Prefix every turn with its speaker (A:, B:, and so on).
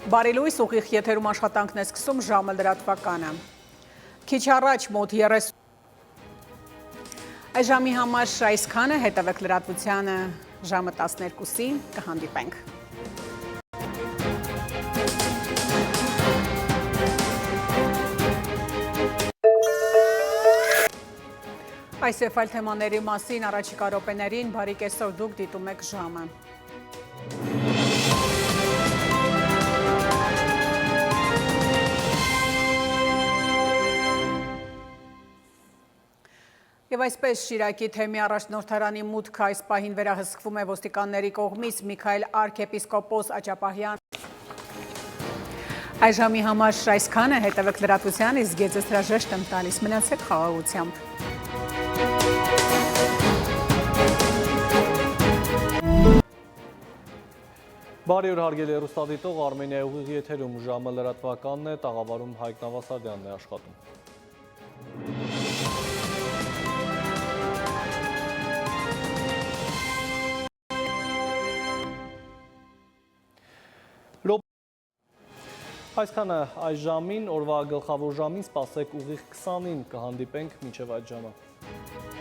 A: Բարելույս ուղիղ եթերում աշխատանքն է սկսում ժամը լրատվականը։ Քիչ առաջ մոտ 30 այս ժամի համար այսքանը, հետևեք լրատվությանը ժամը 12-ին կհանդիպենք։ Այս եւ այլ թեմաների մասին առաջիկա րոպեներին բարի կեսօր, դուք դիտում եք ժամը։ Եվ այսպես Շիրակի թեմի առաջնորդարանի մուտքը այս պահին վերահսկվում է ոստիկանների կողմից Միքայել արքեպիսկոպոս Աճապահյան։ Այս ժամի համար այսքանը, հետևեք լրատվությանը, իսկ ես հրաժեշտ եմ տալիս, մնացեք խաղաղությամբ։
B: Բարի օր հարգելի հեռուստադիտող, Արմենիայի ուղիղ եթերում ժամը լրատվականն է, տաղավարում Հայկ Նավասարդյանն է աշխատում։ Այսքանը այս ժամին, օրվա գլխավոր ժամին սպասեք ուղիղ 20-ին կհանդիպենք մինչև այդ ժամը։